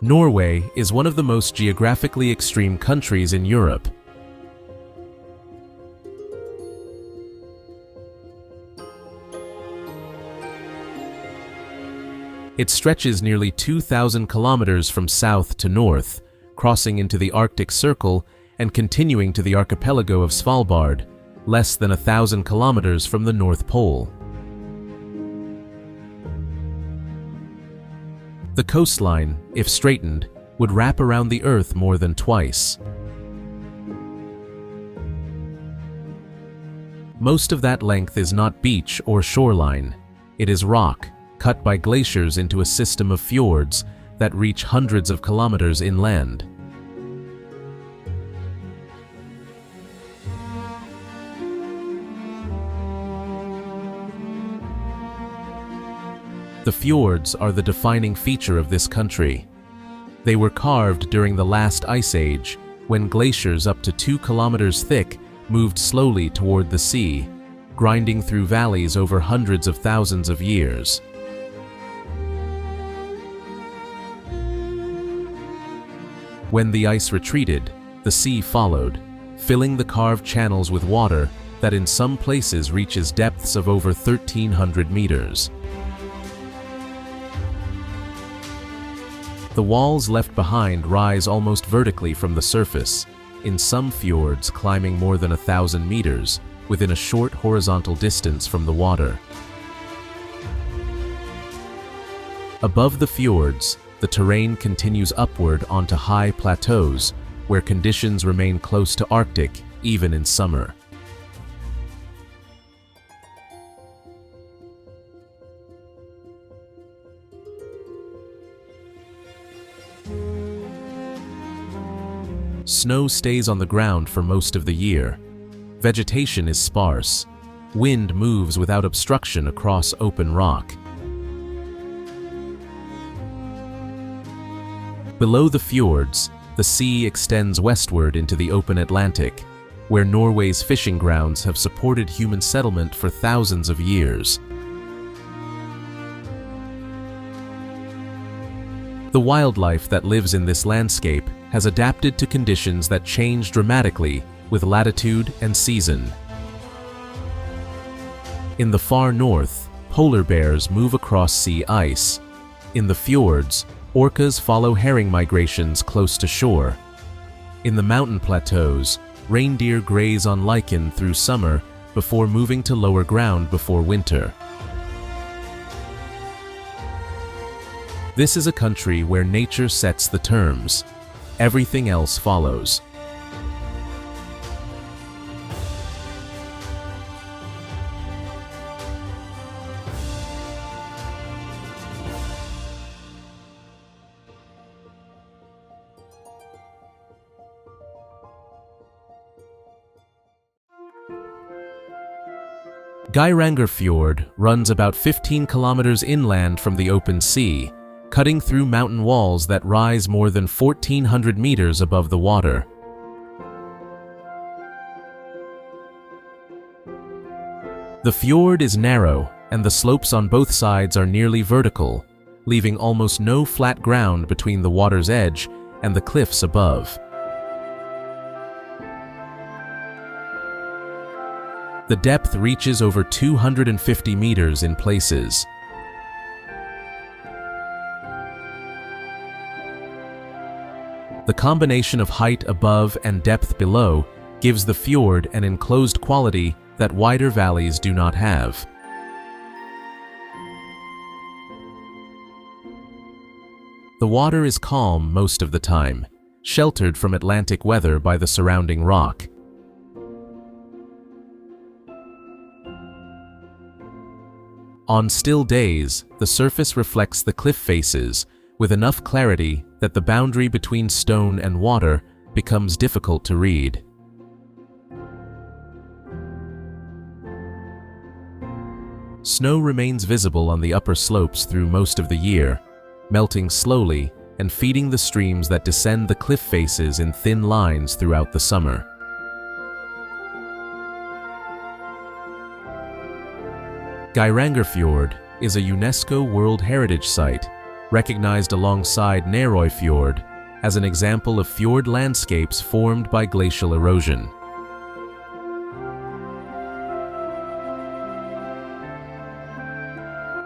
Norway is one of the most geographically extreme countries in Europe. It stretches nearly 2,000 kilometers from south to north, crossing into the Arctic Circle and continuing to the archipelago of Svalbard, less than 1,000 kilometers from the North Pole. The coastline, if straightened, would wrap around the Earth more than twice. Most of that length is not beach or shoreline. It is rock, cut by glaciers into a system of fjords that reach hundreds of kilometers inland. The fjords are the defining feature of this country. They were carved during the last ice age, when glaciers up to 2 kilometers thick moved slowly toward the sea, grinding through valleys over hundreds of thousands of years. When the ice retreated, the sea followed, filling the carved channels with water that in some places reaches depths of over 1,300 meters. The walls left behind rise almost vertically from the surface, in some fjords climbing more than 1,000 meters within a short horizontal distance from the water. Above the fjords, the terrain continues upward onto high plateaus, where conditions remain close to Arctic even in summer. Snow stays on the ground for most of the year. Vegetation is sparse. Wind moves without obstruction across open rock. Below the fjords, the sea extends westward into the open Atlantic, where Norway's fishing grounds have supported human settlement for thousands of years. The wildlife that lives in this landscape has adapted to conditions that change dramatically with latitude and season. In the far north, polar bears move across sea ice. In the fjords, orcas follow herring migrations close to shore. In the mountain plateaus, reindeer graze on lichen through summer before moving to lower ground before winter. This is a country where nature sets the terms. Everything else follows. Geirangerfjord runs about 15 kilometers inland from the open sea, cutting through mountain walls that rise more than 1,400 meters above the water. The fjord is narrow, and the slopes on both sides are nearly vertical, leaving almost no flat ground between the water's edge and the cliffs above. The depth reaches over 250 meters in places. The combination of height above and depth below gives the fjord an enclosed quality that wider valleys do not have. The water is calm most of the time, sheltered from Atlantic weather by the surrounding rock. On still days, the surface reflects the cliff faces with enough clarity that the boundary between stone and water becomes difficult to read. Snow remains visible on the upper slopes through most of the year, melting slowly and feeding the streams that descend the cliff faces in thin lines throughout the summer. Geirangerfjord is a UNESCO World Heritage Site, recognized alongside Nærøyfjord as an example of fjord landscapes formed by glacial erosion.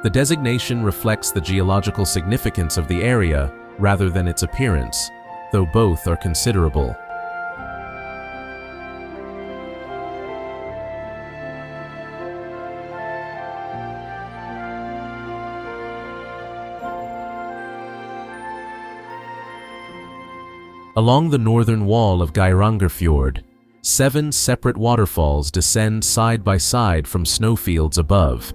The designation reflects the geological significance of the area rather than its appearance, though both are considerable. Along the northern wall of Geirangerfjord, 7 separate waterfalls descend side by side from snowfields above.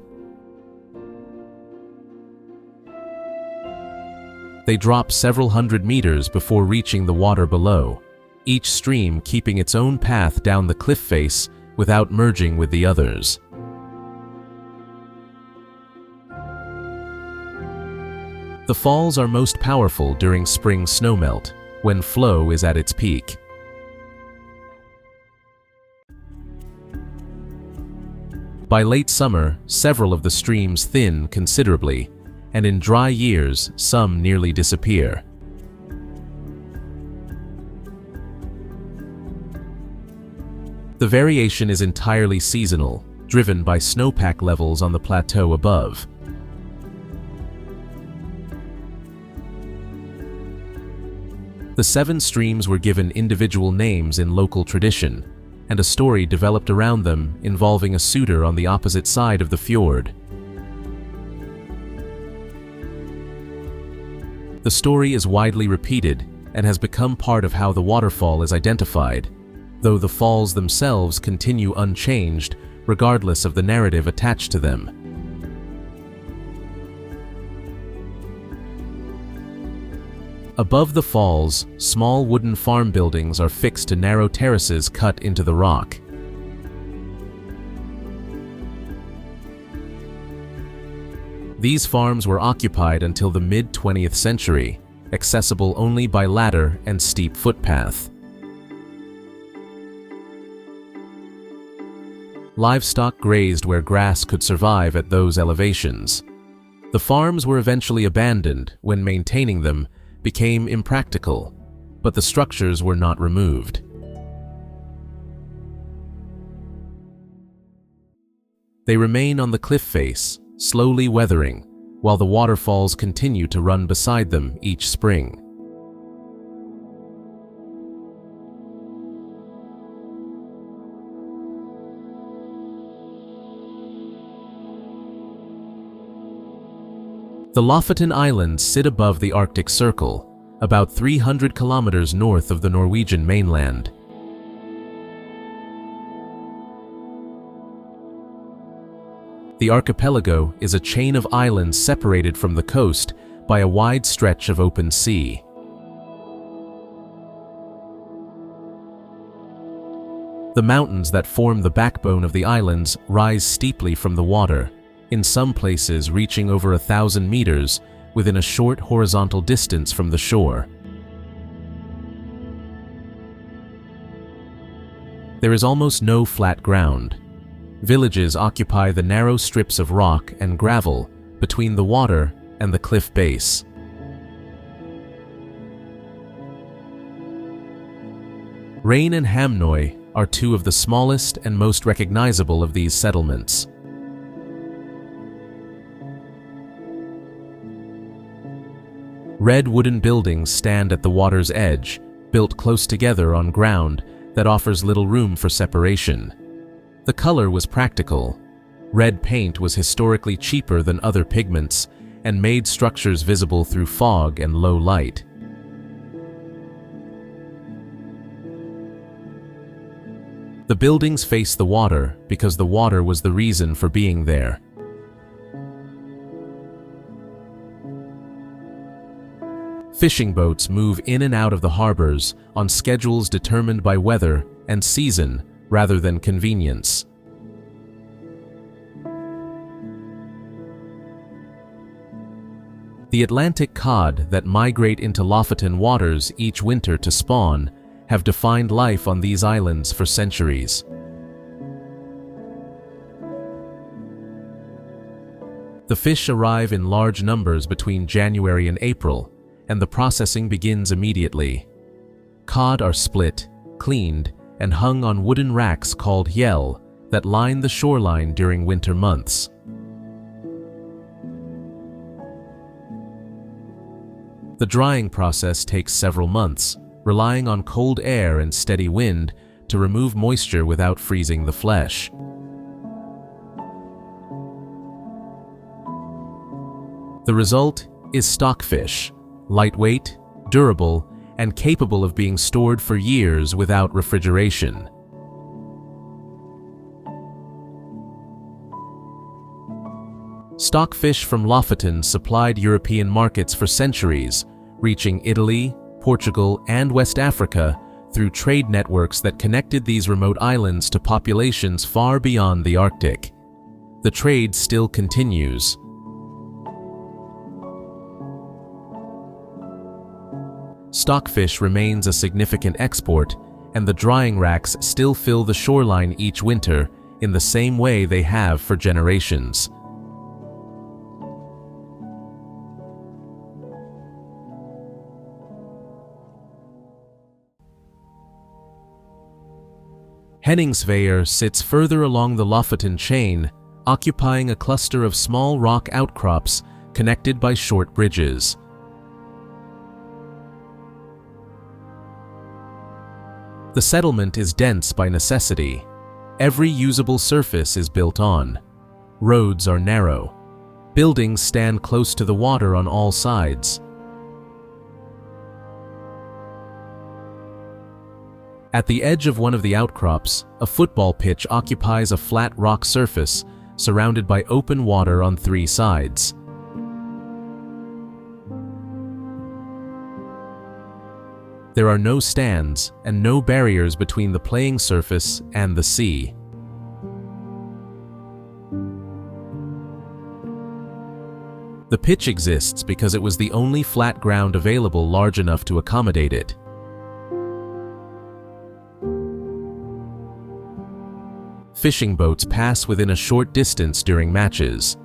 They drop several hundred meters before reaching the water below, each stream keeping its own path down the cliff face without merging with the others. The falls are most powerful during spring snowmelt, when flow is at its peak. By late summer, several of the streams thin considerably, and in dry years, some nearly disappear. The variation is entirely seasonal, driven by snowpack levels on the plateau above. The 7 streams were given individual names in local tradition, and a story developed around them involving a suitor on the opposite side of the fjord. The story is widely repeated and has become part of how the waterfall is identified, though the falls themselves continue unchanged regardless of the narrative attached to them. Above the falls, small wooden farm buildings are fixed to narrow terraces cut into the rock. These farms were occupied until the mid-20th century, accessible only by ladder and steep footpath. Livestock grazed where grass could survive at those elevations. The farms were eventually abandoned when maintaining them became impractical, but the structures were not removed. They remain on the cliff face, slowly weathering, while the waterfalls continue to run beside them each spring. The Lofoten Islands sit above the Arctic Circle, about 300 kilometers north of the Norwegian mainland. The archipelago is a chain of islands separated from the coast by a wide stretch of open sea. The mountains that form the backbone of the islands rise steeply from the water, in some places reaching over 1,000 meters within a short horizontal distance from the shore. There is almost no flat ground. Villages occupy the narrow strips of rock and gravel between the water and the cliff base. Rein and Hamnøy are 2 of the smallest and most recognizable of these settlements. Red wooden buildings stand at the water's edge, built close together on ground that offers little room for separation. The color was practical. Red paint was historically cheaper than other pigments and made structures visible through fog and low light. The buildings face the water because the water was the reason for being there. Fishing boats move in and out of the harbors on schedules determined by weather and season rather than convenience. The Atlantic cod that migrate into Lofoten waters each winter to spawn have defined life on these islands for centuries. The fish arrive in large numbers between January and April, and the processing begins immediately. Cod are split, cleaned, and hung on wooden racks called hjell that line the shoreline during winter months. The drying process takes several months, relying on cold air and steady wind to remove moisture without freezing the flesh. The result is stockfish, lightweight, durable, and capable of being stored for years without refrigeration. Stockfish from Lofoten supplied European markets for centuries, reaching Italy, Portugal, and West Africa through trade networks that connected these remote islands to populations far beyond the Arctic. The trade still continues. Stockfish remains a significant export, and the drying racks still fill the shoreline each winter in the same way they have for generations. Geirangerfjord sits further along the Lofoten chain, occupying a cluster of small rock outcrops connected by short bridges. The settlement is dense by necessity. Every usable surface is built on. Roads are narrow. Buildings stand close to the water on all sides. At the edge of one of the outcrops, a football pitch occupies a flat rock surface surrounded by open water on three sides. There are no stands and no barriers between the playing surface and the sea. The pitch exists because it was the only flat ground available large enough to accommodate it. Fishing boats pass within a short distance during matches.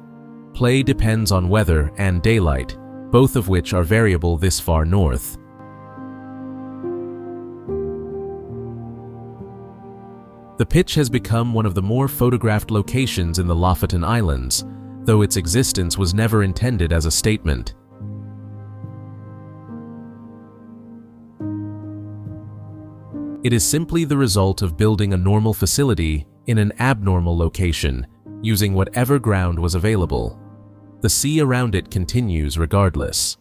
Play depends on weather and daylight, both of which are variable this far north. The pitch has become one of the more photographed locations in the Lofoten Islands, though its existence was never intended as a statement. It is simply the result of building a normal facility in an abnormal location, using whatever ground was available. The sea around it continues regardless.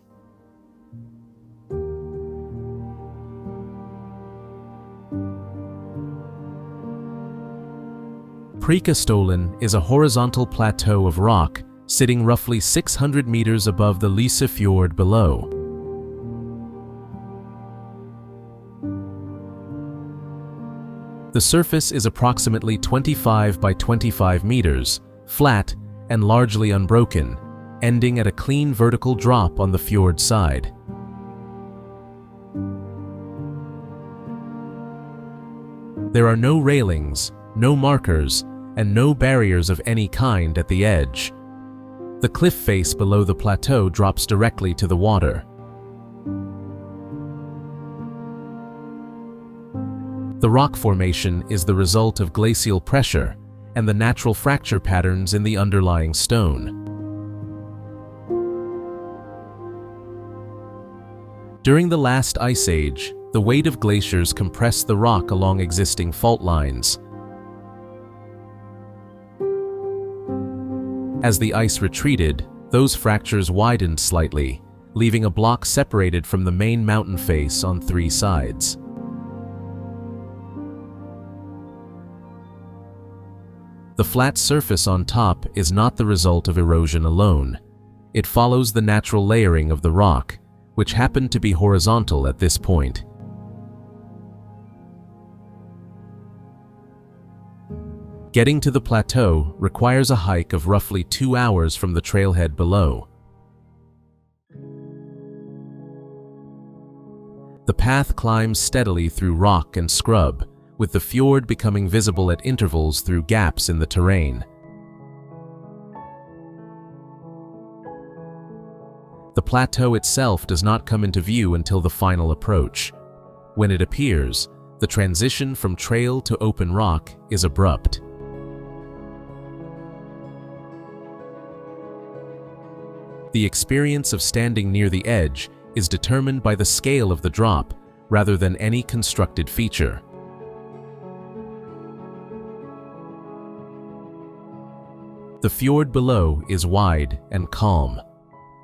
Preikestolen is a horizontal plateau of rock sitting roughly 600 meters above the Geirangerfjord below. The surface is approximately 25 by 25 meters, flat and largely unbroken, ending at a clean vertical drop on the fjord side. There are no railings, no markers, and no barriers of any kind at the edge. The cliff face below the plateau drops directly to the water. The rock formation is the result of glacial pressure and the natural fracture patterns in the underlying stone. During the last ice age, the weight of glaciers compressed the rock along existing fault lines. As the ice retreated, those fractures widened slightly, leaving a block separated from the main mountain face on three sides. The flat surface on top is not the result of erosion alone. It follows the natural layering of the rock, which happened to be horizontal at this point. Getting to the plateau requires a hike of roughly 2 hours from the trailhead below. The path climbs steadily through rock and scrub, with the fjord becoming visible at intervals through gaps in the terrain. The plateau itself does not come into view until the final approach. When it appears, the transition from trail to open rock is abrupt. The experience of standing near the edge is determined by the scale of the drop rather than any constructed feature. The fjord below is wide and calm.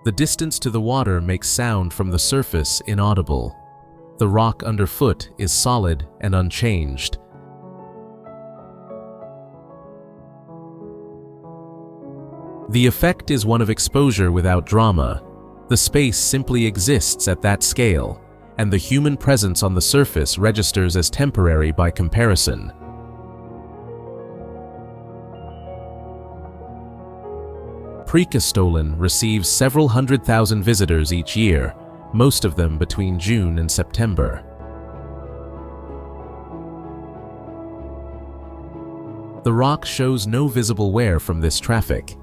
The distance to the water makes sound from the surface inaudible. The rock underfoot is solid and unchanged. The effect is one of exposure without drama. The space simply exists at that scale, and the human presence on the surface registers as temporary by comparison. Preikestolen receives several 100,000 visitors each year, most of them between June and September. The rock shows no visible wear from this traffic.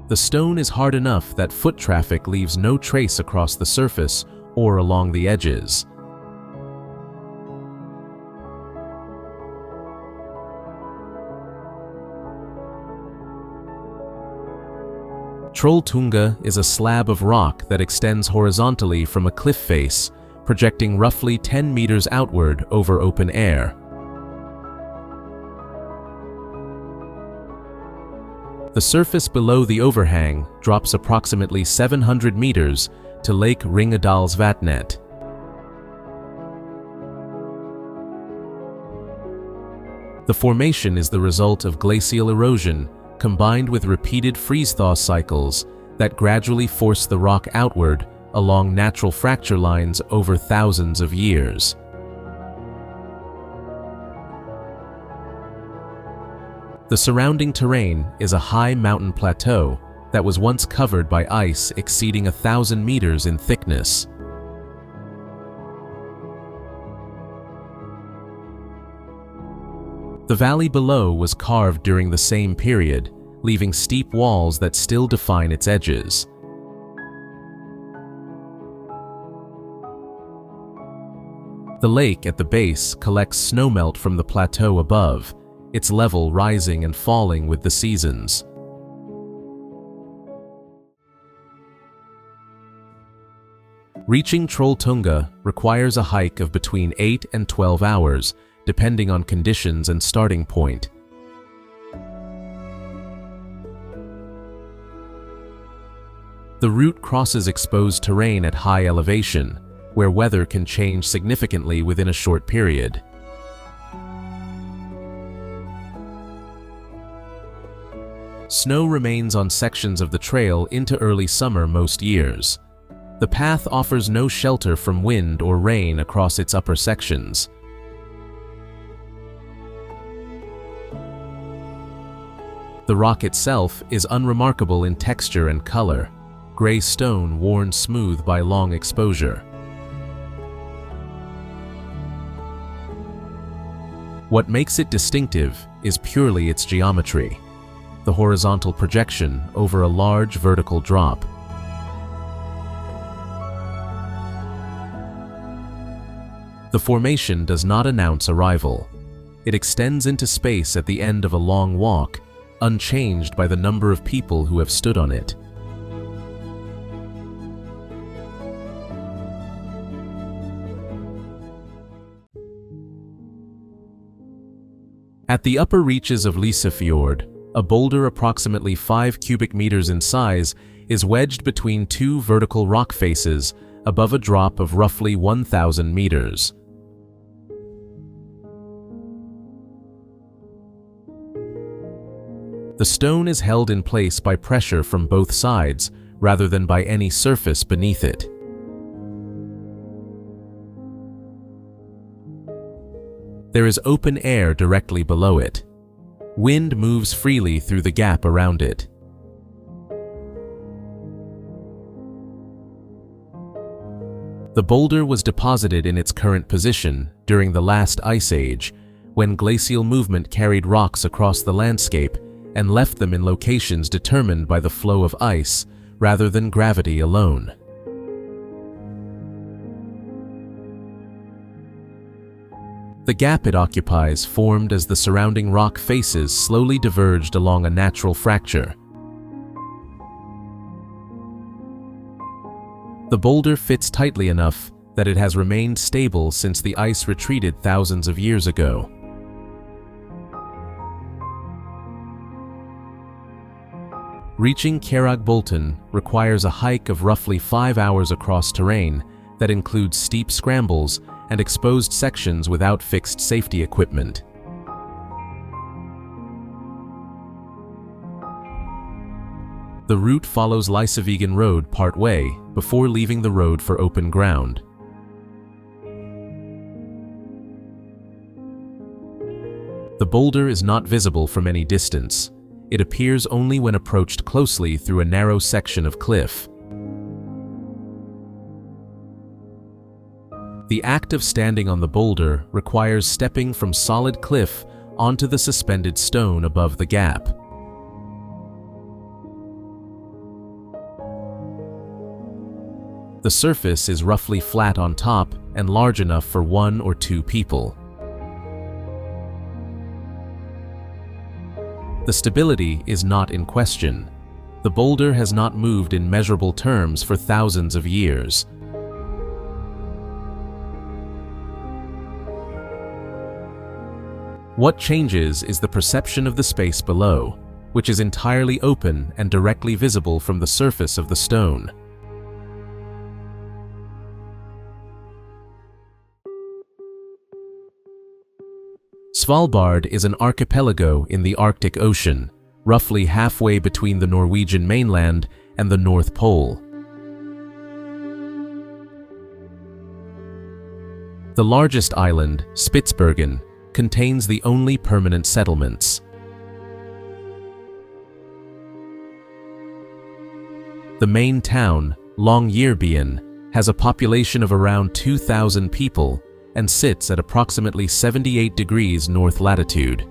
The stone is hard enough that foot traffic leaves no trace across the surface or along the edges. Trolltunga is a slab of rock that extends horizontally from a cliff face, projecting roughly 10 meters outward over open air. The surface below the overhang drops approximately 700 meters to Lake Ringedalsvatnet. The formation is the result of glacial erosion combined with repeated freeze-thaw cycles that gradually force the rock outward along natural fracture lines over thousands of years. The surrounding terrain is a high mountain plateau that was once covered by ice exceeding 1,000 meters in thickness. The valley below was carved during the same period, leaving steep walls that still define its edges. The lake at the base collects snowmelt from the plateau above, its level rising and falling with the seasons. Reaching Trolltunga requires a hike of between 8 and 12 hours, depending on conditions and starting point. The route crosses exposed terrain at high elevation, where weather can change significantly within a short period. Snow remains on sections of the trail into early summer most years. The path offers no shelter from wind or rain across its upper sections. The rock itself is unremarkable in texture and color, gray stone worn smooth by long exposure. What makes it distinctive is purely its geometry, the horizontal projection over a large vertical drop. The formation does not announce arrival. It extends into space at the end of a long walk, unchanged by the number of people who have stood on it. At the upper reaches of Geirangerfjord, a boulder approximately 5 cubic meters in size is wedged between two vertical rock faces above a drop of roughly 1,000 meters. The stone is held in place by pressure from both sides rather than by any surface beneath it. There is open air directly below it. Wind moves freely through the gap around it. The boulder was deposited in its current position during the last ice age, when glacial movement carried rocks across the landscape and left them in locations determined by the flow of ice rather than gravity alone. The gap it occupies formed as the surrounding rock faces slowly diverged along a natural fracture. The boulder fits tightly enough that it has remained stable since the ice retreated thousands of years ago. Reaching Geirangerfjord requires a hike of roughly 5 hours across terrain that includes steep scrambles and exposed sections without fixed safety equipment. The route follows Geirangerfjord Road part-way before leaving the road for open ground. The boulder is not visible from any distance. It appears only when approached closely through a narrow section of cliff. The act of standing on the boulder requires stepping from solid cliff onto the suspended stone above the gap. The surface is roughly flat on top and large enough for 1 or 2 people. The stability is not in question. The boulder has not moved in measurable terms for thousands of years. What changes is the perception of the space below, which is entirely open and directly visible from the surface of the stone. Svalbard is an archipelago in the Arctic Ocean, roughly halfway between the Norwegian mainland and the North Pole. The largest island, Spitsbergen, contains the only permanent settlements. The main town, Longyearbyen, has a population of around 2,000 people and sits at approximately 78 degrees north latitude.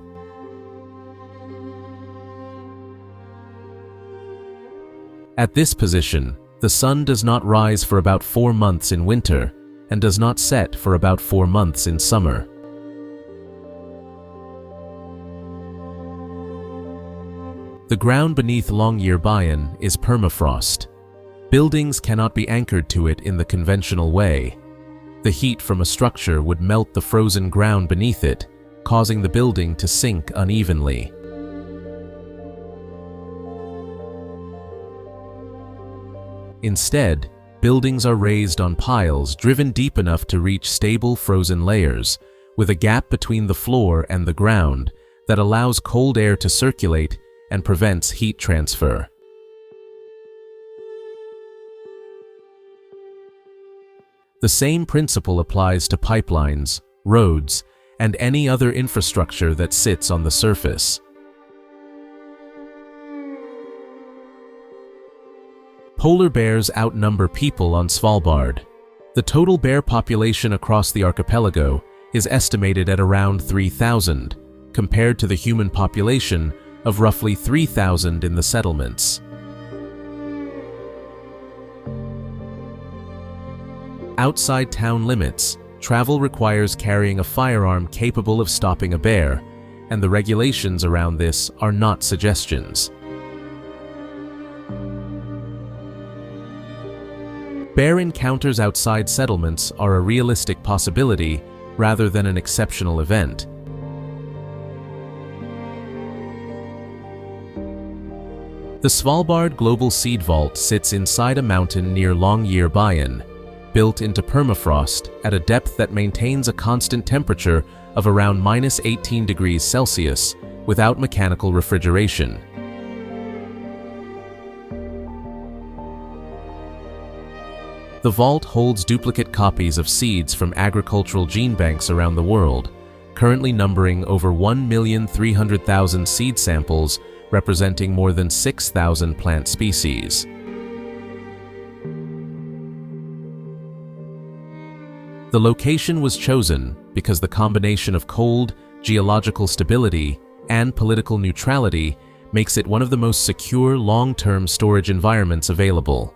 At this position, the sun does not rise for about 4 months in winter and does not set for about 4 months in summer. The ground beneath Longyearbyen is permafrost. Buildings cannot be anchored to it in the conventional way. The heat from a structure would melt the frozen ground beneath it, causing the building to sink unevenly. Instead, buildings are raised on piles driven deep enough to reach stable frozen layers, with a gap between the floor and the ground that allows cold air to circulate and prevents heat transfer. The same principle applies to pipelines, roads, and any other infrastructure that sits on the surface. Polar bears outnumber people on Svalbard. The total bear population across the archipelago is estimated at around 3,000, compared to the human population of roughly 3,000 in the settlements. Outside town limits, travel requires carrying a firearm capable of stopping a bear, and the regulations around this are not suggestions. Bear encounters outside settlements are a realistic possibility rather than an exceptional event. The Svalbard Global Seed Vault sits inside a mountain near Longyearbyen, built into permafrost at a depth that maintains a constant temperature of around -18 degrees Celsius without mechanical refrigeration. The vault holds duplicate copies of seeds from agricultural gene banks around the world, currently numbering over 1,300,000 seed samples representing more than 6,000 plant species. The location was chosen because the combination of cold, geological stability, and political neutrality makes it one of the most secure long-term storage environments available.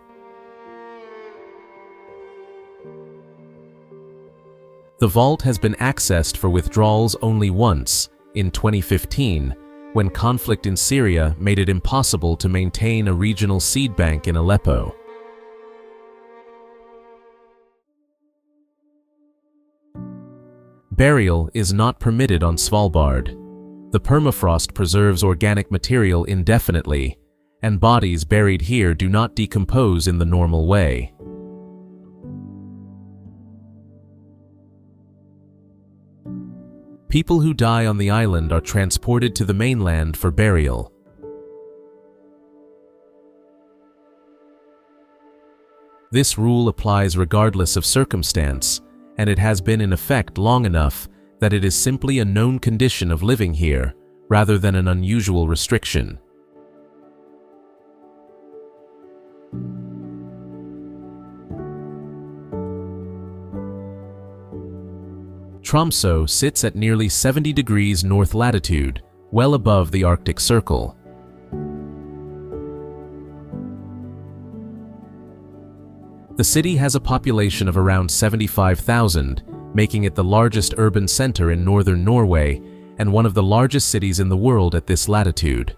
The vault has been accessed for withdrawals only once, in 2015, when conflict in Syria made it impossible to maintain a regional seed bank in Aleppo. Burial is not permitted on Svalbard. The permafrost preserves organic material indefinitely, and bodies buried here do not decompose in the normal way. People who die on the island are transported to the mainland for burial. This rule applies regardless of circumstance, and it has been in effect long enough that it is simply a known condition of living here, rather than an unusual restriction. Tromsø sits at nearly 70 degrees north latitude, well above the Arctic Circle. The city has a population of around 75,000, making it the largest urban center in northern Norway and one of the largest cities in the world at this latitude.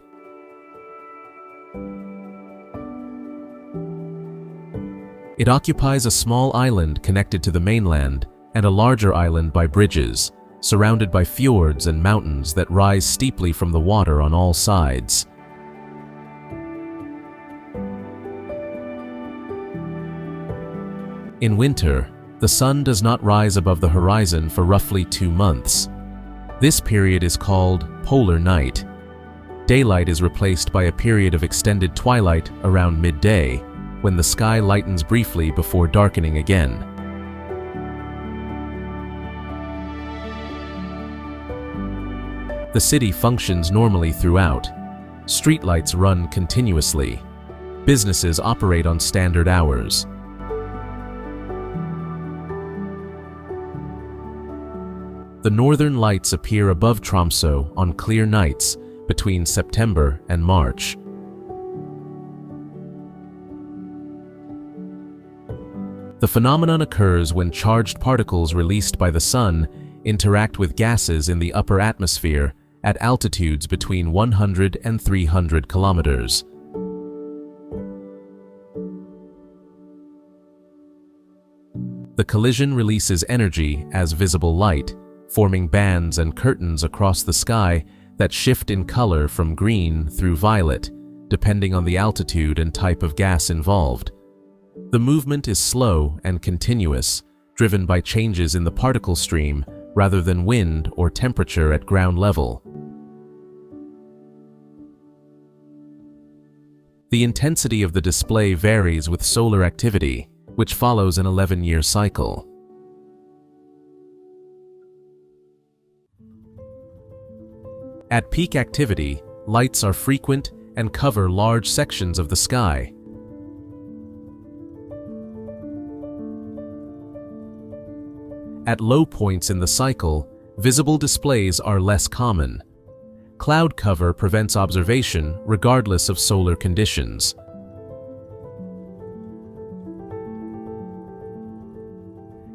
It occupies a small island connected to the mainland and a larger island by bridges, surrounded by fjords and mountains that rise steeply from the water on all sides. In winter, the sun does not rise above the horizon for roughly 2 months. This period is called polar night. Daylight is replaced by a period of extended twilight around midday, when the sky lightens briefly before darkening again. The city functions normally throughout. Streetlights run continuously. Businesses operate on standard hours. The northern lights appear above Tromsø on clear nights between September and March. The phenomenon occurs when charged particles released by the sun interact with gases in the upper atmosphere at altitudes between 100 and 300 kilometers. The collision releases energy as visible light, forming bands and curtains across the sky that shift in color from green through violet, depending on the altitude and type of gas involved. The movement is slow and continuous, driven by changes in the particle stream rather than wind or temperature at ground level. The intensity of the display varies with solar activity, which follows an 11-year cycle. At peak activity, lights are frequent and cover large sections of the sky. At low points in the cycle, visible displays are less common. Cloud cover prevents observation regardless of solar conditions.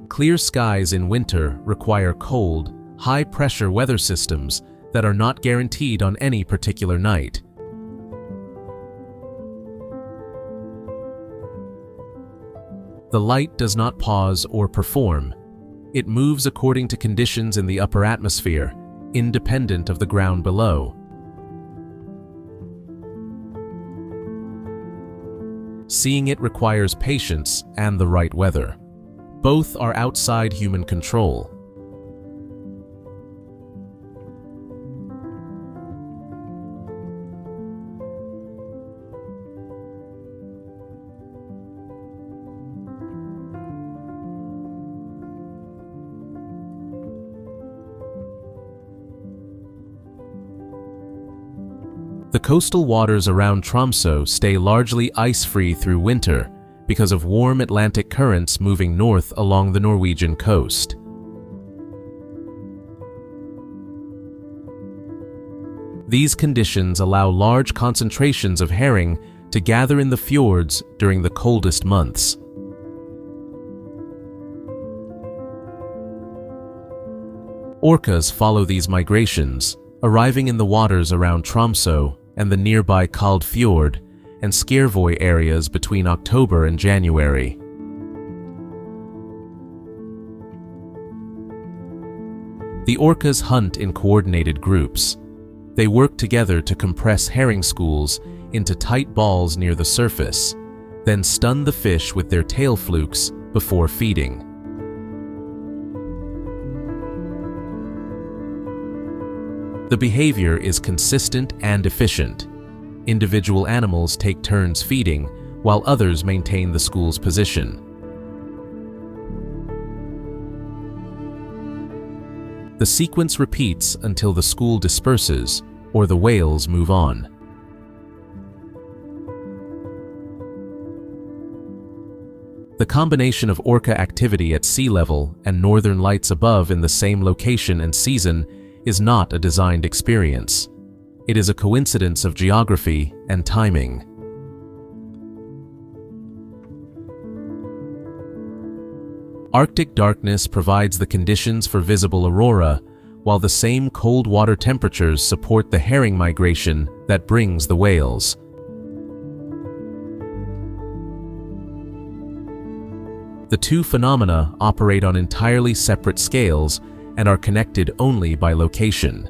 Clear skies in winter require cold, high-pressure weather systems that are not guaranteed on any particular night. The light does not pause or perform. It moves according to conditions in the upper atmosphere, independent of the ground below. Seeing it requires patience and the right weather. Both are outside human control. The coastal waters around Tromsø stay largely ice-free through winter because of warm Atlantic currents moving north along the Norwegian coast. These conditions allow large concentrations of herring to gather in the fjords during the coldest months. Orcas follow these migrations, arriving in the waters around Tromsø and the nearby Fjord and Skjervøy areas between October and January. The orcas hunt in coordinated groups. They work together to compress herring schools into tight balls near the surface, then stun the fish with their tail flukes before feeding. The behavior is consistent and efficient. Individual animals take turns feeding, while others maintain the school's position. The sequence repeats until the school disperses or the whales move on. The combination of orca activity at sea level and northern lights above in the same location and season is not a designed experience. It is a coincidence of geography and timing. Arctic darkness provides the conditions for visible aurora, while the same cold water temperatures support the herring migration that brings the whales. The two phenomena operate on entirely separate scales and are connected only by location.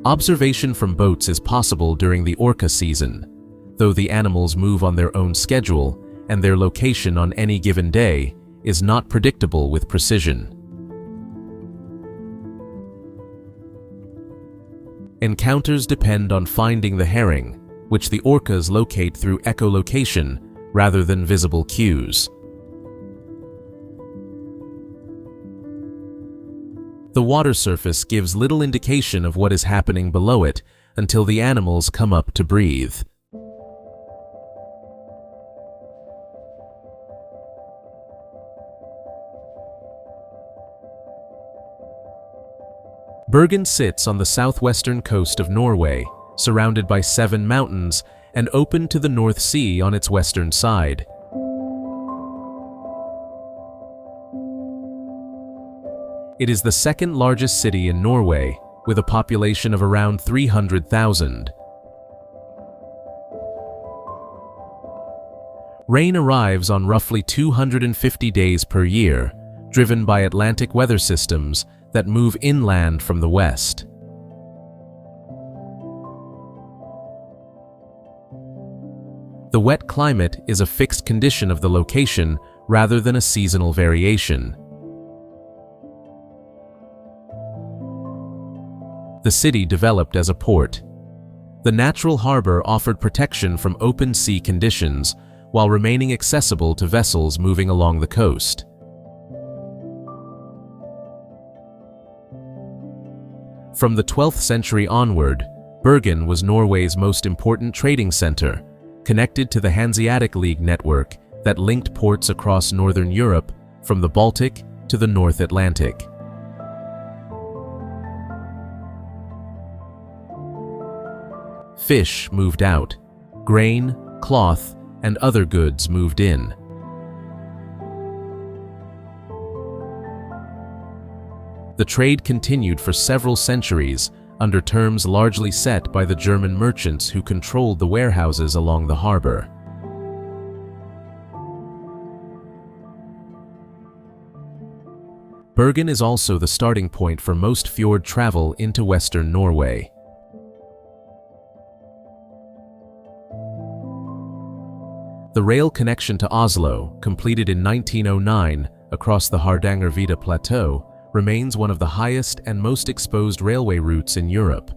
Observation from boats is possible during the orca season, though the animals move on their own schedule and their location on any given day is not predictable with precision. Encounters depend on finding the herring, which the orcas locate through echolocation rather than visible cues. The water surface gives little indication of what is happening below it until the animals come up to breathe. Bergen sits on the southwestern coast of Norway, surrounded by 7 mountains and open to the North Sea on its western side. It is the second largest city in Norway, with a population of around 300,000. Rain arrives on roughly 250 days per year, driven by Atlantic weather systems that move inland from the west. The wet climate is a fixed condition of the location rather than a seasonal variation. The city developed as a port. The natural harbor offered protection from open sea conditions while remaining accessible to vessels moving along the coast. From the 12th century onward, Bergen was Norway's most important trading center, connected to the Hanseatic League network that linked ports across northern Europe from the Baltic to the North Atlantic. Fish moved out, grain, cloth, and other goods moved in. The trade continued for several centuries under terms largely set by the German merchants who controlled the warehouses along the harbor. Bergen is also the starting point for most fjord travel into western Norway. The rail connection to Oslo, completed in 1909 across the Hardangervidda Plateau, remains one of the highest and most exposed railway routes in Europe.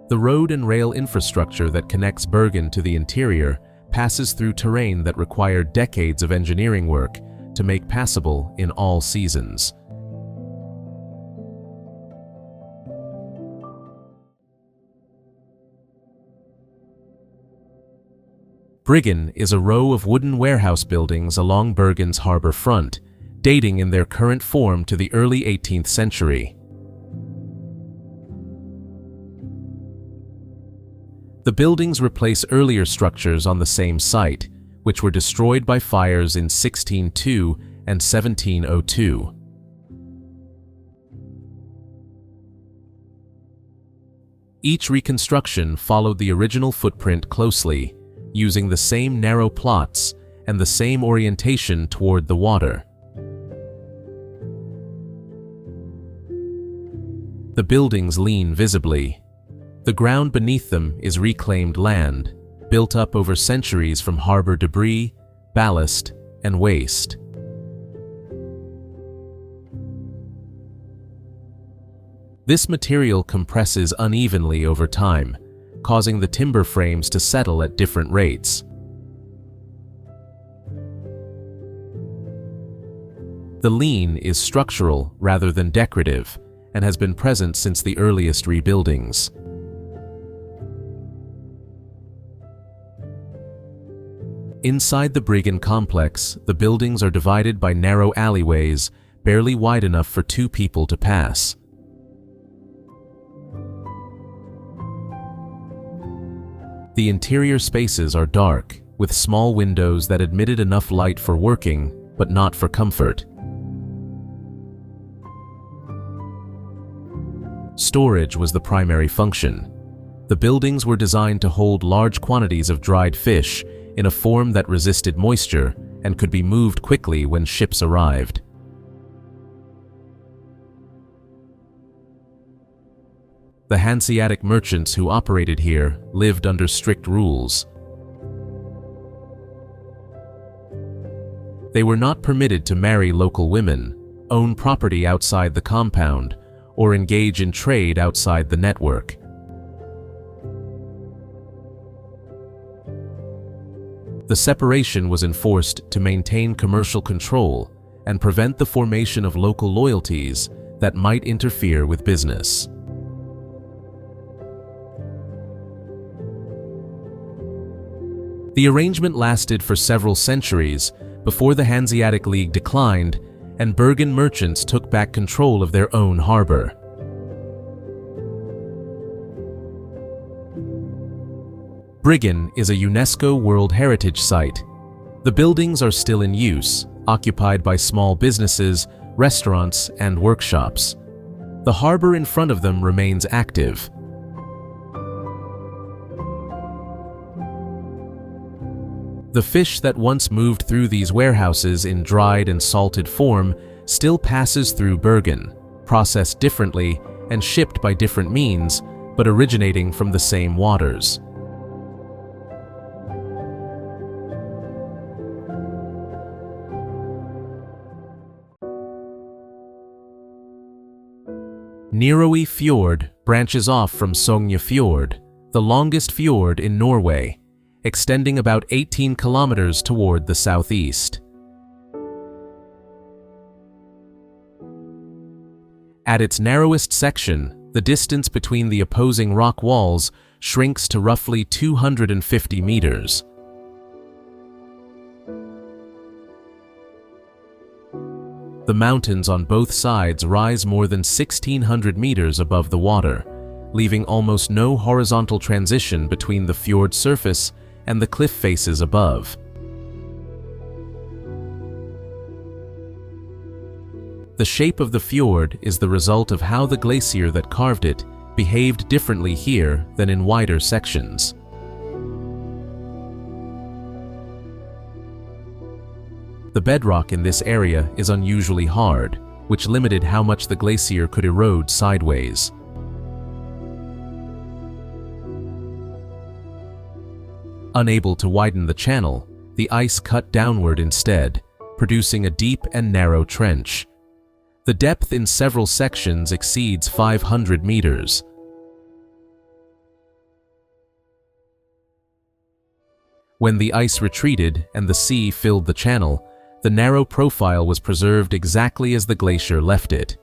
The road and rail infrastructure that connects Bergen to the interior passes through terrain that required decades of engineering work to make passable in all seasons. Bryggen is a row of wooden warehouse buildings along Bergen's harbor front, dating in their current form to the early 18th century. The buildings replace earlier structures on the same site, which were destroyed by fires in 1602 and 1702. Each reconstruction followed the original footprint closely, using the same narrow plots and the same orientation toward the water. The buildings lean visibly. The ground beneath them is reclaimed land, built up over centuries from harbor debris, ballast, and waste. This material compresses unevenly over time, causing the timber frames to settle at different rates. The lean is structural rather than decorative and has been present since the earliest rebuildings. Inside the Briggen complex, the buildings are divided by narrow alleyways, barely wide enough for two people to pass. The interior spaces are dark, with small windows that admitted enough light for working, but not for comfort. Storage was the primary function. The buildings were designed to hold large quantities of dried fish in a form that resisted moisture and could be moved quickly when ships arrived. The Hanseatic merchants who operated here lived under strict rules. They were not permitted to marry local women, own property outside the compound, or engage in trade outside the network. The separation was enforced to maintain commercial control and prevent the formation of local loyalties that might interfere with business. The arrangement lasted for several centuries before the Hanseatic League declined and Bergen merchants took back control of their own harbor. Briggen is a UNESCO World Heritage Site. The buildings are still in use, occupied by small businesses, restaurants, and workshops. The harbor in front of them remains active. The fish that once moved through these warehouses in dried and salted form still passes through Bergen, processed differently and shipped by different means, but originating from the same waters. Nærøyfjord branches off from Geirangerfjord, the longest fjord in Norway, extending about 18 kilometers toward the southeast. At its narrowest section, the distance between the opposing rock walls shrinks to roughly 250 meters. The mountains on both sides rise more than 1,600 meters above the water, leaving almost no horizontal transition between the fjord surface and the cliff faces above. The shape of the fjord is the result of how the glacier that carved it behaved differently here than in wider sections. The bedrock in this area is unusually hard, which limited how much the glacier could erode sideways. Unable to widen the channel, the ice cut downward instead, producing a deep and narrow trench. The depth in several sections exceeds 500 meters. When the ice retreated and the sea filled the channel, the narrow profile was preserved exactly as the glacier left it.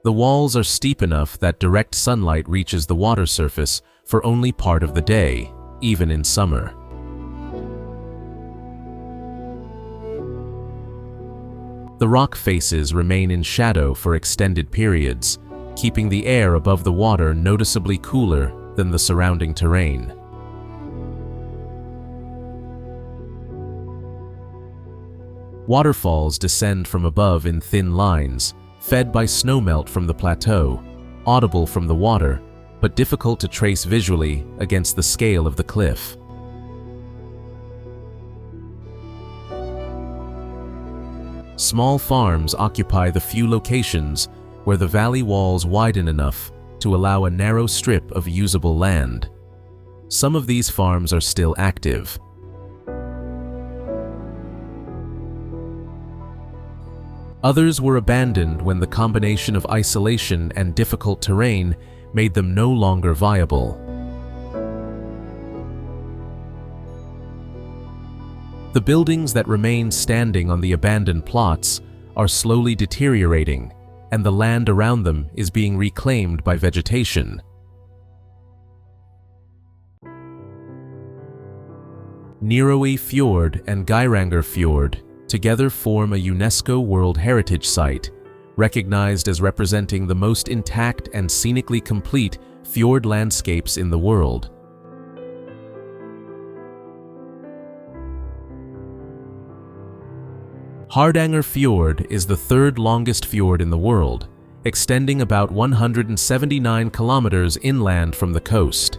The walls are steep enough that direct sunlight reaches the water surface for only part of the day, even in summer. The rock faces remain in shadow for extended periods, keeping the air above the water noticeably cooler than the surrounding terrain. Waterfalls descend from above in thin lines, fed by snowmelt from the plateau, audible from the water, but difficult to trace visually against the scale of the cliff. Small farms occupy the few locations where the valley walls widen enough to allow a narrow strip of usable land. Some of these farms are still active. Others were abandoned when the combination of isolation and difficult terrain made them no longer viable. The buildings that remain standing on the abandoned plots are slowly deteriorating, and the land around them is being reclaimed by vegetation. Nærøyfjord and Geirangerfjord together form a UNESCO World Heritage Site, recognized as representing the most intact and scenically complete fjord landscapes in the world. Geirangerfjord is the third longest fjord in the world, extending about 179 kilometers inland from the coast.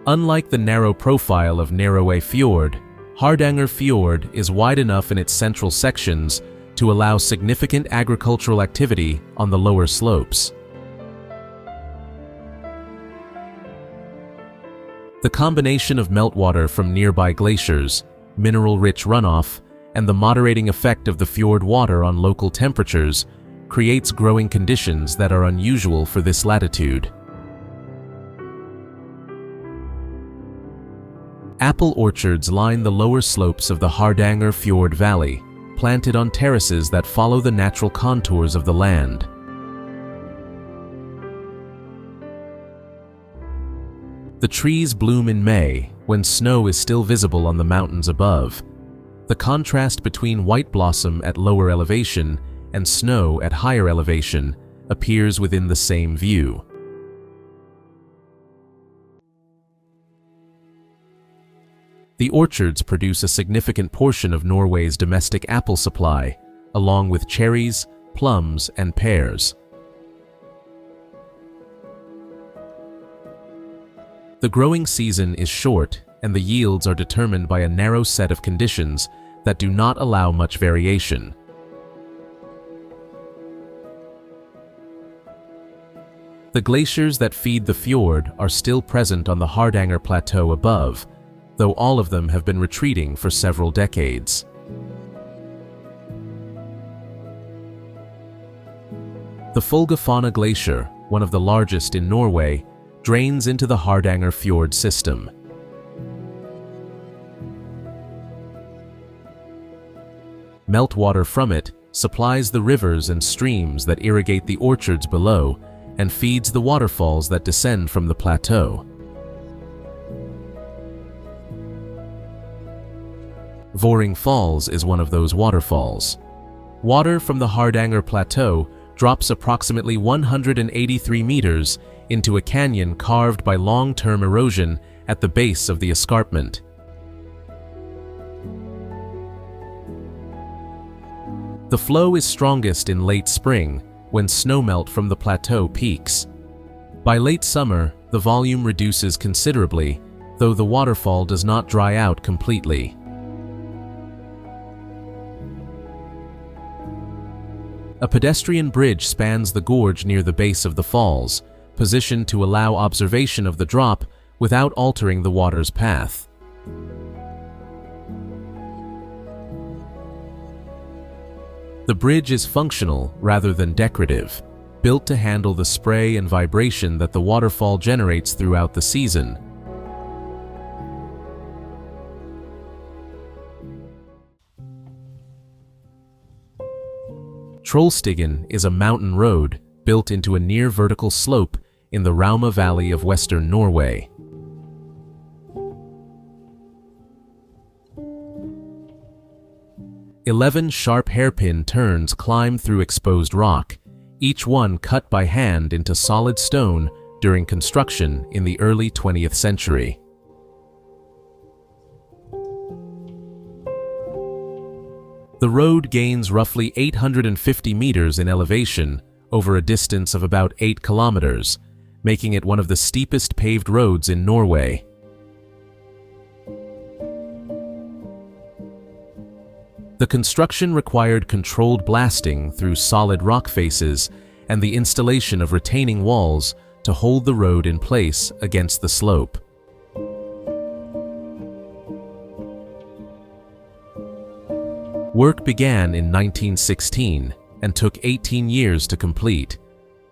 Unlike the narrow profile of Nærøyfjord, Geirangerfjord is wide enough in its central sections to allow significant agricultural activity on the lower slopes. The combination of meltwater from nearby glaciers, mineral-rich runoff, and the moderating effect of the fjord water on local temperatures creates growing conditions that are unusual for this latitude. Apple orchards line the lower slopes of the Geirangerfjord Valley, planted on terraces that follow the natural contours of the land. The trees bloom in May, when snow is still visible on the mountains above. The contrast between white blossom at lower elevation and snow at higher elevation appears within the same view. The orchards produce a significant portion of Norway's domestic apple supply, along with cherries, plums, and pears. The growing season is short, and the yields are determined by a narrow set of conditions that do not allow much variation. The glaciers that feed the fjord are still present on the Hardanger Plateau above, though all of them have been retreating for several decades. The Folgefonna Glacier, one of the largest in Norway, drains into the Geirangerfjord system. Meltwater from it supplies the rivers and streams that irrigate the orchards below and feeds the waterfalls that descend from the plateau. Voring Falls is one of those waterfalls. Water from the Hardanger Plateau drops approximately 183 meters into a canyon carved by long-term erosion at the base of the escarpment. The flow is strongest in late spring, when snowmelt from the plateau peaks. By late summer, the volume reduces considerably, though the waterfall does not dry out completely. A pedestrian bridge spans the gorge near the base of the falls, positioned to allow observation of the drop without altering the water's path. The bridge is functional rather than decorative, built to handle the spray and vibration that the waterfall generates throughout the season. Trollstigen is a mountain road built into a near-vertical slope in the Rauma Valley of western Norway. 11 sharp hairpin turns climb through exposed rock, each one cut by hand into solid stone during construction in the early 20th century. The road gains roughly 850 meters in elevation over a distance of about 8 kilometers, making it one of the steepest paved roads in Norway. The construction required controlled blasting through solid rock faces and the installation of retaining walls to hold the road in place against the slope. Work began in 1916 and took 18 years to complete,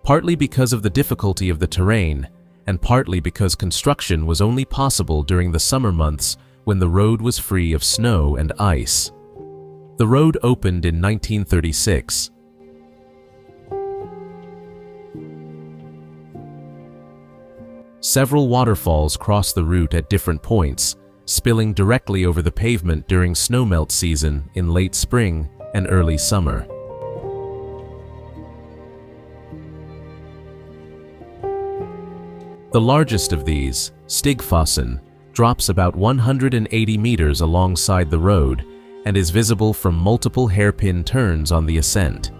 partly because of the difficulty of the terrain and partly because construction was only possible during the summer months when the road was free of snow and ice. The road opened in 1936. Several waterfalls cross the route at different points, spilling directly over the pavement during snowmelt season in late spring and early summer. The largest of these, Stigfossen, drops about 180 meters alongside the road and is visible from multiple hairpin turns on the ascent.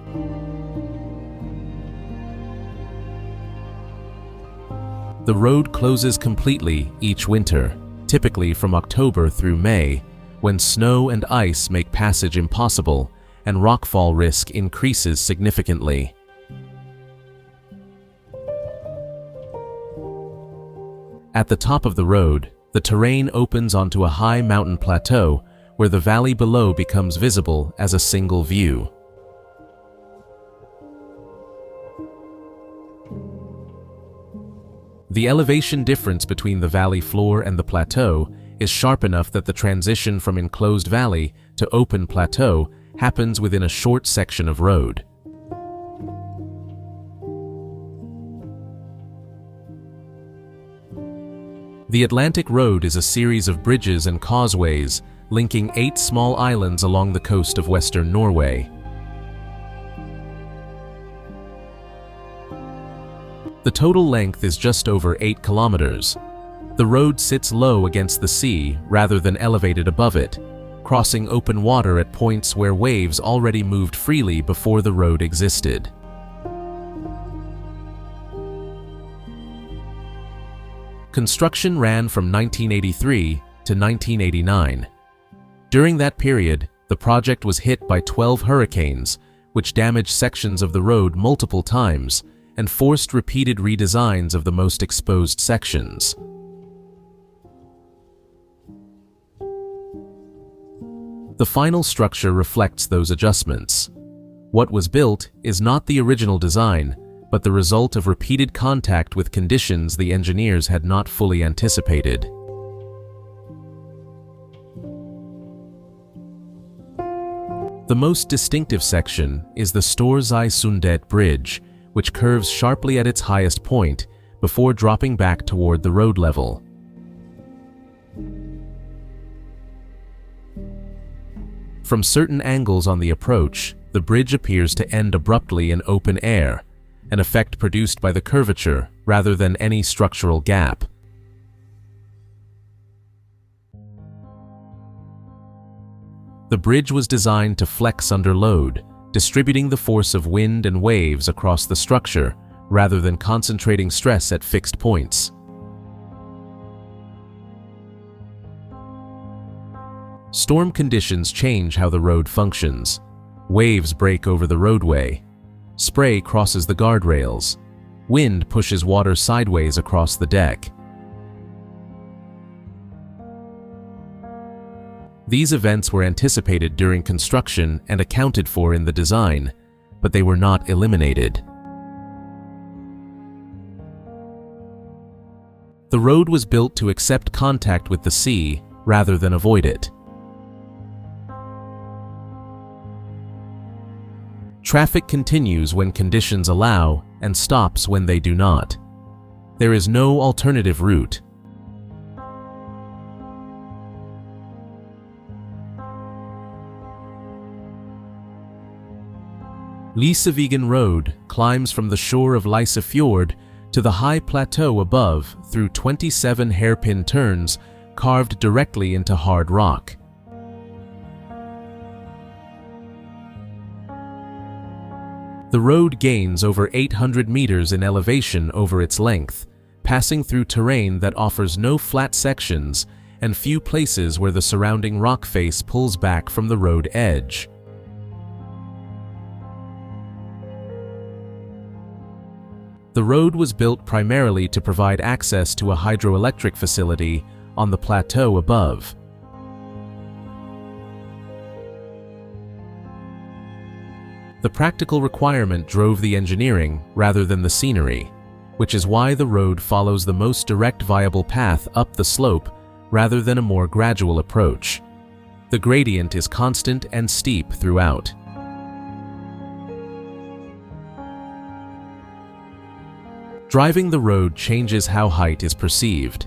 The road closes completely each winter, typically from October through May, when snow and ice make passage impossible and rockfall risk increases significantly. At the top of the road, the terrain opens onto a high mountain plateau where the valley below becomes visible as a single view. The elevation difference between the valley floor and the plateau is sharp enough that the transition from enclosed valley to open plateau happens within a short section of road. The Atlantic Road is a series of bridges and causeways linking 8 small islands along the coast of western Norway. The total length is just over 8 kilometers. The road sits low against the sea rather than elevated above it, crossing open water at points where waves already moved freely before the road existed. Construction ran from 1983 to 1989. During that period, the project was hit by 12 hurricanes, which damaged sections of the road multiple times and forced repeated redesigns of the most exposed sections. The final structure reflects those adjustments. What was built is not the original design, but the result of repeated contact with conditions the engineers had not fully anticipated. The most distinctive section is the Storsøysundet Bridge, which curves sharply at its highest point before dropping back toward the road level. From certain angles on the approach, the bridge appears to end abruptly in open air, an effect produced by the curvature rather than any structural gap. The bridge was designed to flex under load, distributing the force of wind and waves across the structure rather than concentrating stress at fixed points. Storm conditions change how the road functions. Waves break over the roadway. Spray crosses the guardrails. Wind pushes water sideways across the deck. These events were anticipated during construction and accounted for in the design, but they were not eliminated. The road was built to accept contact with the sea rather than avoid it. Traffic continues when conditions allow and stops when they do not. There is no alternative route. Geirangerfjord Road climbs from the shore of Geirangerfjord to the high plateau above through 27 hairpin turns carved directly into hard rock. The road gains over 800 meters in elevation over its length, passing through terrain that offers no flat sections and few places where the surrounding rock face pulls back from the road edge. The road was built primarily to provide access to a hydroelectric facility on the plateau above. The practical requirement drove the engineering rather than the scenery, which is why the road follows the most direct viable path up the slope rather than a more gradual approach. The gradient is constant and steep throughout. Driving the road changes how height is perceived.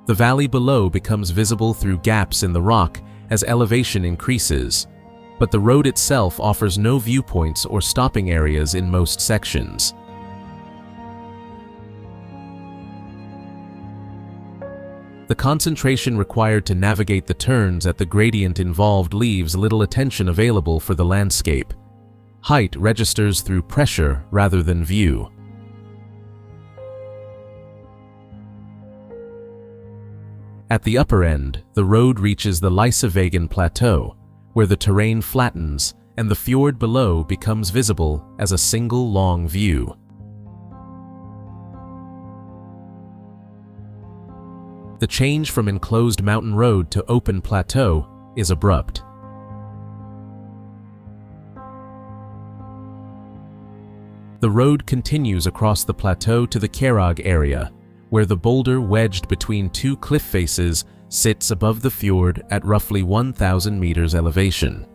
The valley below becomes visible through gaps in the rock as elevation increases, but the road itself offers no viewpoints or stopping areas in most sections. The concentration required to navigate the turns at the gradient involved leaves little attention available for the landscape. Height registers through pressure rather than view. At the upper end, the road reaches the Geirangerfjord Plateau, where the terrain flattens and the fjord below becomes visible as a single long view. The change from enclosed mountain road to open plateau is abrupt. The road continues across the plateau to the Geirangerfjord area, where the boulder wedged between two cliff faces sits above the fjord at roughly 1,000 meters elevation.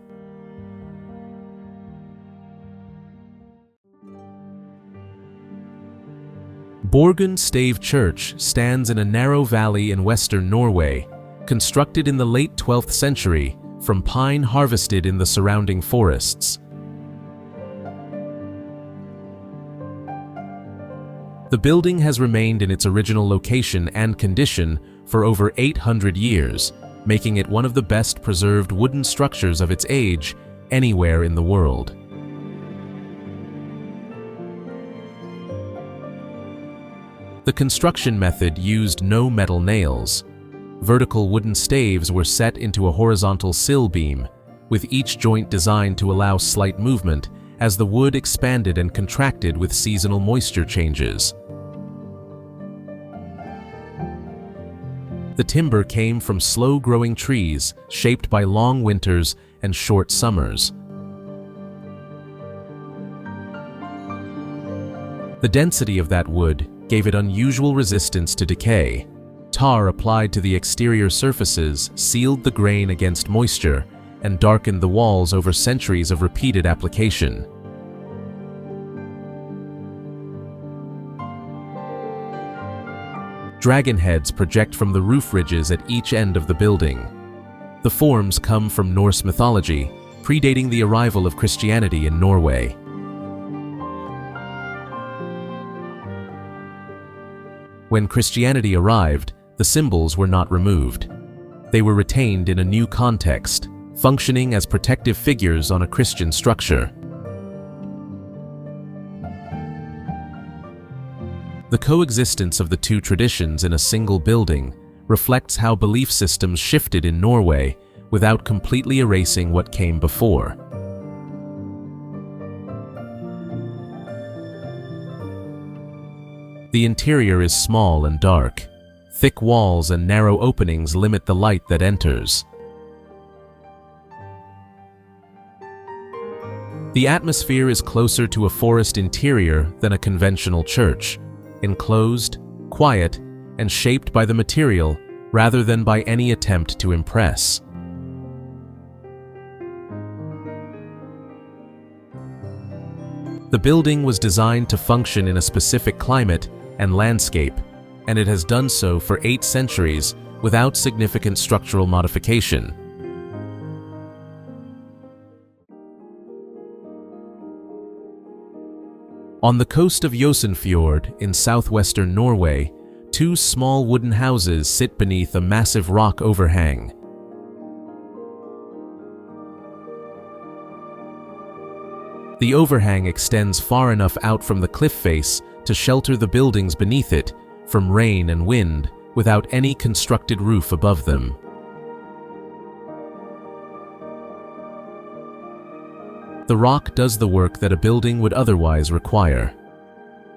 Borgen Stave Church stands in a narrow valley in western Norway, constructed in the late 12th century from pine harvested in the surrounding forests. The building has remained in its original location and condition for over 800 years, making it one of the best preserved wooden structures of its age anywhere in the world. The construction method used no metal nails. Vertical wooden staves were set into a horizontal sill beam, with each joint designed to allow slight movement as the wood expanded and contracted with seasonal moisture changes. The timber came from slow-growing trees shaped by long winters and short summers. The density of that wood gave it unusual resistance to decay. Tar applied to the exterior surfaces sealed the grain against moisture and darkened the walls over centuries of repeated application. Dragon heads project from the roof ridges at each end of the building. The forms come from Norse mythology, predating the arrival of Christianity in Norway. When Christianity arrived, the symbols were not removed. They were retained in a new context, functioning as protective figures on a Christian structure. The coexistence of the two traditions in a single building reflects how belief systems shifted in Norway without completely erasing what came before. The interior is small and dark. Thick walls and narrow openings limit the light that enters. The atmosphere is closer to a forest interior than a conventional church, enclosed, quiet, and shaped by the material rather than by any attempt to impress. The building was designed to function in a specific climate and landscape, and it has done so for 8 centuries without significant structural modification. On the coast of Geirangerfjord in southwestern Norway, two small wooden houses sit beneath a massive rock overhang. The overhang extends far enough out from the cliff face to shelter the buildings beneath it from rain and wind without any constructed roof above them. The rock does the work that a building would otherwise require.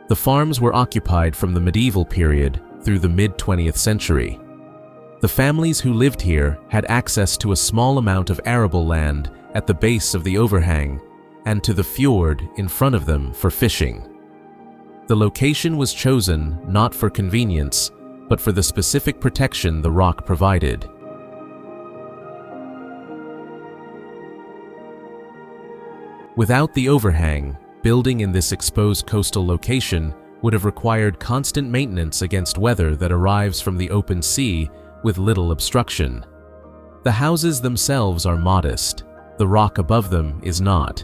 The farms were occupied from the medieval period through the mid-20th century. The families who lived here had access to a small amount of arable land at the base of the overhang and to the fjord in front of them for fishing. The location was chosen not for convenience, but for the specific protection the rock provided. Without the overhang, building in this exposed coastal location would have required constant maintenance against weather that arrives from the open sea with little obstruction. The houses themselves are modest. The rock above them is not.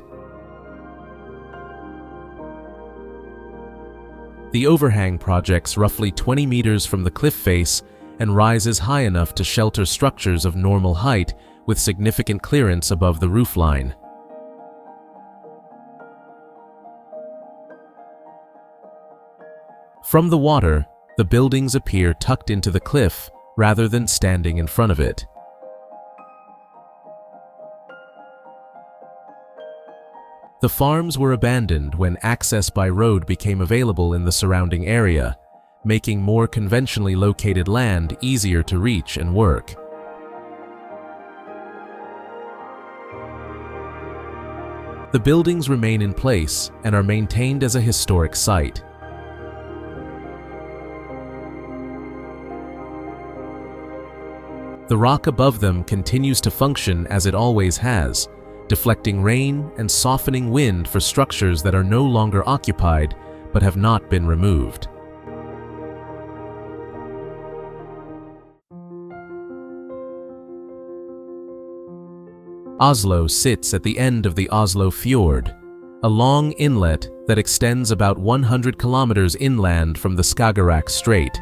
The overhang projects roughly 20 meters from the cliff face and rises high enough to shelter structures of normal height with significant clearance above the roofline. From the water, the buildings appear tucked into the cliff rather than standing in front of it. The farms were abandoned when access by road became available in the surrounding area, making more conventionally located land easier to reach and work. The buildings remain in place and are maintained as a historic site. The rock above them continues to function as it always has, deflecting rain and softening wind for structures that are no longer occupied but have not been removed. Oslo sits at the end of the Oslo Fjord, a long inlet that extends about 100 kilometers inland from the Skagerrak Strait.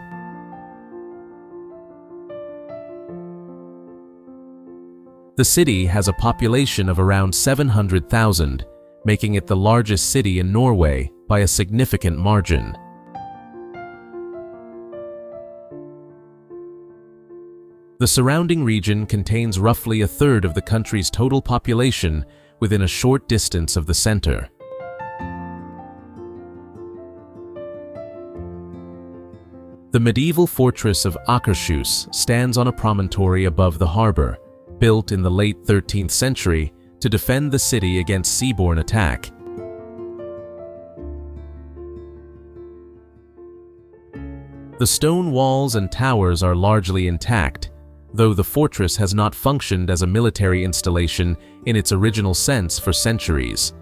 The city has a population of around 700,000, making it the largest city in Norway by a significant margin. The surrounding region contains roughly a third of the country's total population within a short distance of the center. The medieval fortress of Akershus stands on a promontory above the harbor, built in the late 13th century to defend the city against seaborne attack. The stone walls and towers are largely intact, though the fortress has not functioned as a military installation in its original sense for centuries.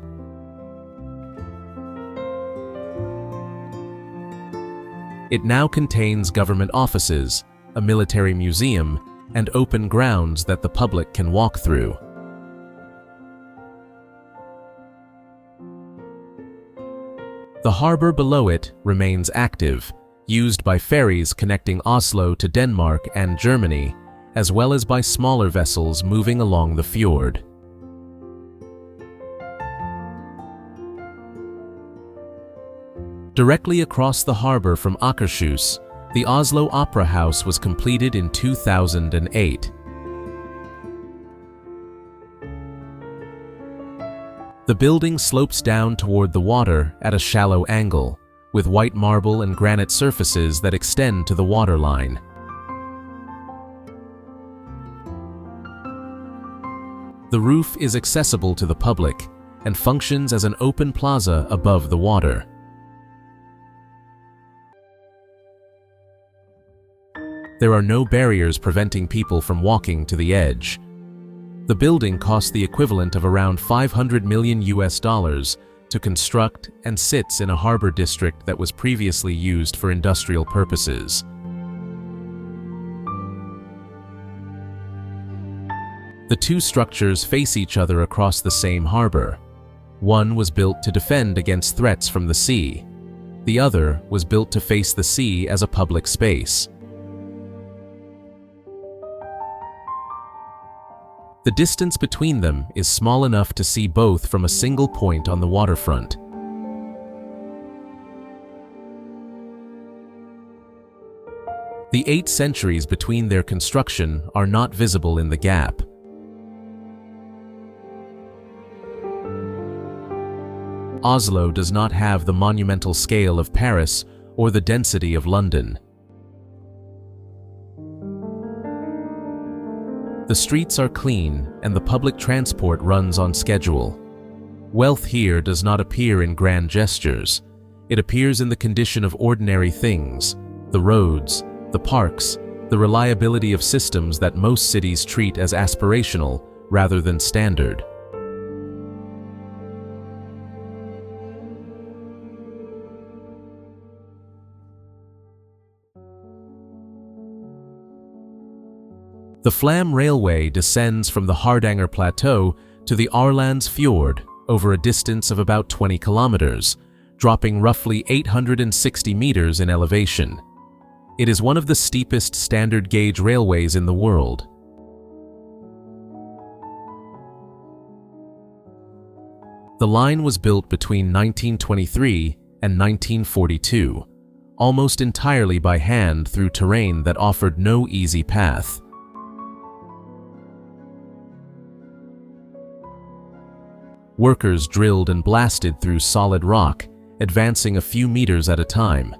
It now contains government offices, a military museum, and open grounds that the public can walk through. The harbor below it remains active, used by ferries connecting Oslo to Denmark and Germany, as well as by smaller vessels moving along the fjord. Directly across the harbor from Akershus, the Oslo Opera House was completed in 2008. The building slopes down toward the water at a shallow angle, with white marble and granite surfaces that extend to the waterline. The roof is accessible to the public and functions as an open plaza above the water. There are no barriers preventing people from walking to the edge. The building cost the equivalent of around $500 million to construct and sits in a harbor district that was previously used for industrial purposes. The two structures face each other across the same harbor. One was built to defend against threats from the sea. The other was built to face the sea as a public space. The distance between them is small enough to see both from a single point on the waterfront. The 8 centuries between their construction are not visible in the gap. Oslo does not have the monumental scale of Paris or the density of London. The streets are clean and the public transport runs on schedule. Wealth here does not appear in grand gestures. It appears in the condition of ordinary things: the roads, the parks, the reliability of systems that most cities treat as aspirational rather than standard. The Flam Railway descends from the Hardanger Plateau to the Geirangerfjord over a distance of about 20 kilometers, dropping roughly 860 meters in elevation. It is one of the steepest standard gauge railways in the world. The line was built between 1923 and 1942, almost entirely by hand through terrain that offered no easy path. Workers drilled and blasted through solid rock, advancing a few meters at a time.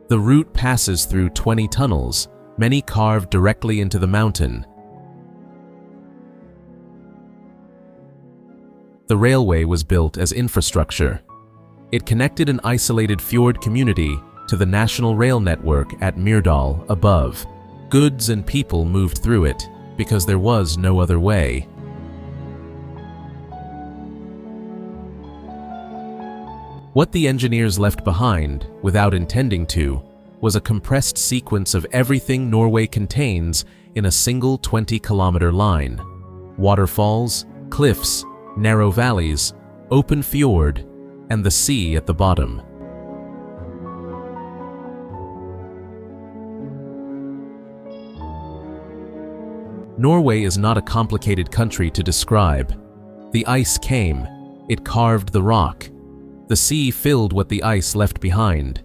The route passes through 20 tunnels, many carved directly into the mountain. The railway was built as infrastructure. It connected an isolated fjord community to the national rail network at Myrdal above. Goods and people moved through it because there was no other way. What the engineers left behind, without intending to, was a compressed sequence of everything Norway contains in a single 20-kilometer line: waterfalls, cliffs, narrow valleys, open fjord, and the sea at the bottom. Norway is not a complicated country to describe. The ice came, it carved the rock. The sea filled what the ice left behind.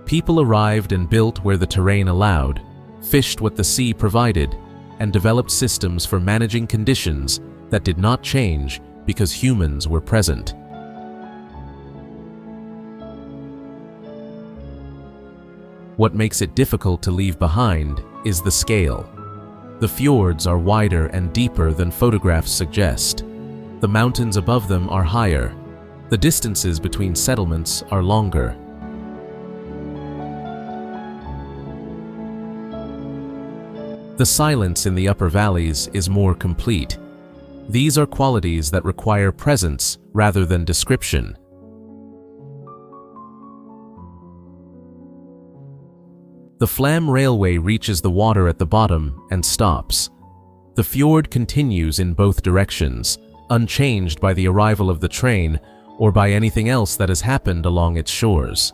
People arrived and built where the terrain allowed, fished what the sea provided, and developed systems for managing conditions that did not change because humans were present. What makes it difficult to leave behind is the scale. The fjords are wider and deeper than photographs suggest. The mountains above them are higher. The distances between settlements are longer. The silence in the upper valleys is more complete. These are qualities that require presence rather than description. The Flam Railway reaches the water at the bottom and stops. The fjord continues in both directions, unchanged by the arrival of the train or by anything else that has happened along its shores.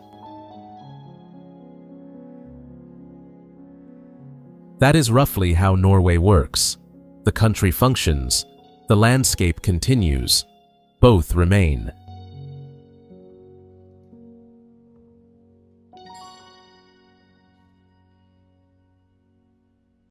That is roughly how Norway works. The country functions, the landscape continues, both remain.